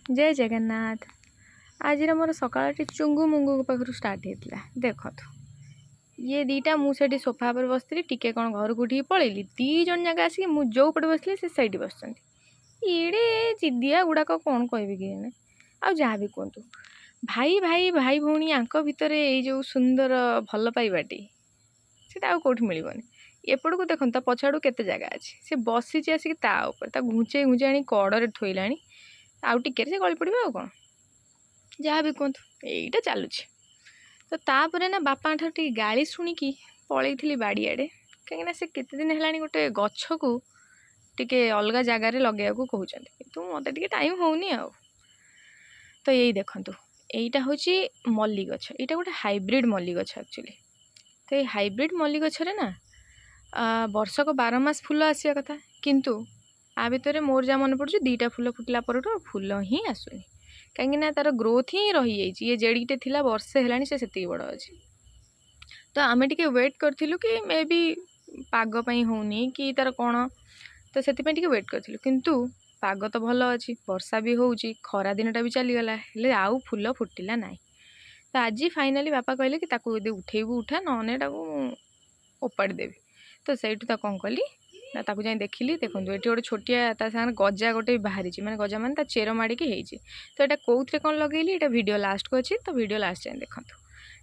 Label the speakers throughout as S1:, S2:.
S1: जय जगन्नाथ। आज मोर सकाल चुंगु मुंगु पाखु स्टार्ट होता देखो ये दीटा मुझे सोफा पर बसती टी कौन घर को उठी पलैली दीज जगह आसिक जो पटे बसली से सही बस इड़े जिदिया गुड़ाक कौन कह कि आ जहाँ भी कहतु भाई भाई भाई भौणी आंक भितर जो सुंदर भल पाइबाटी से कौट मिलबनी एपड़ को देख पछाड़ू केते जगह अच्छी से बसी आसिक घुंचे घुंचे आनी कड़े थोइला आउ टिके से गली पड़ा आ कौन जहाँ भी कहतु यहीटा चलुଛି तो तापर ना बापा टी गाली शुणिकी पलैली बाड़ीआड़े कहीं से केते दिन है गोटे गछ को टिके अलग जगार लगे कहते किंतु मत टाइम होनी आ तो यही देखु यहीटा हूँ मल्ली गछ यहाँ गोटे हाइब्रिड मल्ली गछ एक्चुअली तो ये हाइब्रिड मल्ली गछरे ना वर्षक 12 मास फूल आसा कथा किंतु आ भितर मोर जहाँ मन पड़े दीटा फूल फुटला पर फूल ही आसुनी कहीं तार ग्रोथ ही रही जाइए ये जेड़ीटे थिला वर्षे है से बड़ अच्छी तो आम टे वेट करूँ कि मे बी पागपाई होनी कि तार कौन तो से वेट करूँ किंतु पाग तो भल अच्छी वर्षा भी होची खरा दिनटा भी चलीगला हेले आउ फूल फुटिला ना तो आज फाइनाली बापा कहले कि ताकू यदि उठेबू उठा नने ओपाड़ी देवी तो सहीठू कौन कली ना ताकू जाई देखिली देखो ये गोटे छोटिया सागर गजा गोटे बाहरी माने गजा मान चेर माड़िकी होती तो यहाँ कौन कौन लगेली ये वीडियो लास्ट को अच्छी तो वीडियो लास्ट जाए देखो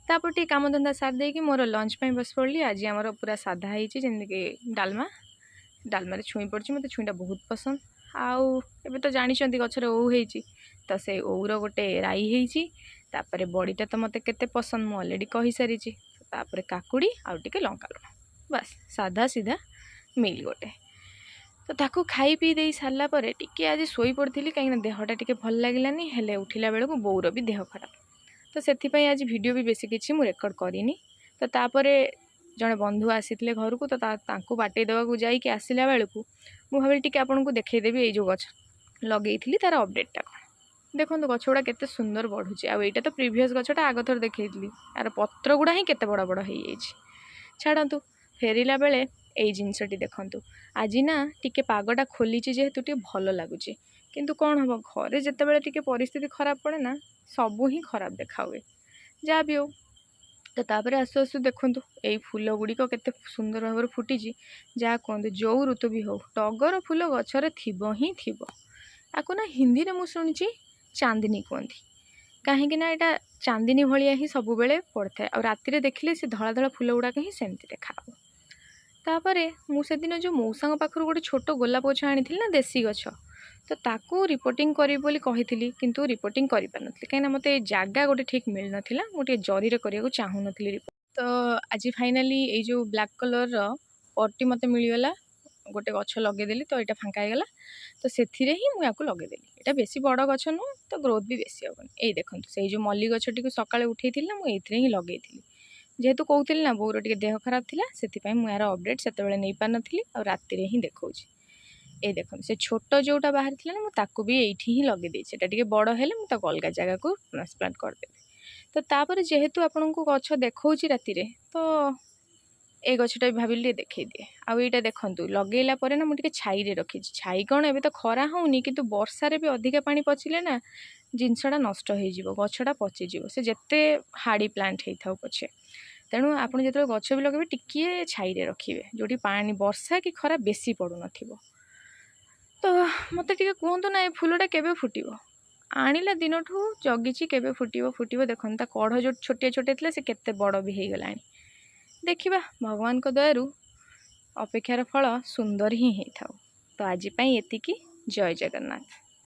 S1: तापर टे काम धंदा सार देकी मोर लंच पे बस पड़ी आज आमर पूरा साधा होती जमीक डालमा डालमार छुई पड़ी मत छुईटा बहुत पसंद आउ एबे तो जानते गचर ओऊ होती तो से ओऊर गोटे राई होती तापर बड़ीटा तो मत केते पसंद मुझे अलरेडी कही सारी तापर काकुड़ी आउ टिके लंका लुण बस साधा सीधा मिल गोटे तो ताकू खाई पी दे सारापर टिके आज शोई पड़ी कहीं देहटा टिके भल लगिलानी हेले उठिला बेलू बोर भी देह खराब तो से आज वीडियो भी बेसी किसी मुझे रेकर्ड करनी तो तापर जड़े बंधु आसी घर को तो बाटे देवाक जाइए आसला बेलू मुझे भावी टी आपन को देखईदेवी ये जो गछ लगे तार अपडेटा कौन देखो गछ गुड़ा केते सुंदर बढ़ुचे आईटा तो प्रीवियस गछटा आग थर देखी यार पत्र गुड़ा ही केते बड़ बड़ हो छाड़ू फेरला बेले यही जिनसटी देखु आज ना टिके पागटा खोली जेहेतु टे भल लगुच किंतु कौन हम घरे जिते टिके परिस्थिति खराब पड़े ना सबू ही खराब देखा हुए जहाँ भी हो तो तापर आसु आसु देखु यही फूल गुड़िक केते सुंदर भाव फुटी जहाँ कहते जो ऋतु भी हो टगर फूल गचरे थिबो ही थिबो आको ना हिंदी में मुझे शुणी चांदनी कहती कहीं यहाँ चांदनी भाया ही सब बेले पड़ता है और राति देखिले से धला धला फूल गुड़ाक ही सेमती देखा तापर मुझे दिन जो मौसा पाखर गोटे छोट गोलाप गछ आनी ना देसी गछ तो ताकू रिपोर्टिंग करी बोली कही किंतु रिपोर्टिंग करि पार नथली कहीं मते जगह गोटे ठीक मिल नथिला मोटे जरी करिया चाहू नथली रिपोर्ट तो आज फाइनाली ये जो ब्लैक कलर रो पट्टी मते मिलगला गोटे गछ लगेदेली तो यहाँ फांका होगला तो से ही मुझे लगेदेली यहाँ बेसी बड़ गछ नुह तो ग्रोथ भी बेसी हेनी ये देखो से जो मल्ली गछटी सकाଳେ उठेई ना मुझे ही लगे जेहेतु कहती ना बोर टे देह खराब थी से मुझे अपडेट से नहीं पार नी और राति ही देखा ये देखो से छोट जोटा बाहर थी ना मुझे भी ये ही लगे से बड़ है मुझे अलग जगह को ट्रांसप्लांट करदेवी तो तापर जेहेतु आपन को गछ देखा राति तो ये गछटा भी भाविली देखे दिए आउ यहाँ देखूँ लगेला ना मुझे छाई रखी छाई कौन एवं तो खरा होनी कि वर्षार भी अधिका पानी पचिले ना जिनसटा नष्ट हो गछटा पचिज से जिते हाड़ी प्लांट होता पछे तेणु आप जो गछ भी लगे टिके छाई रखिए जो पानी वर्षा कि खरा बेसी पड़ू न तो मत टे कहतु ना ये फूलटा केबे फुटिबो आणिला दिन ठू जगी केबे फुटिबो फुटिबो देखो कढ़ जो छोटे छोटे थे से केते बड़ भी हो गला देखिबा भगवान को दयारु अपेक्षार फल सुंदर ही होता तो आज एतिकी जय जगन्नाथ।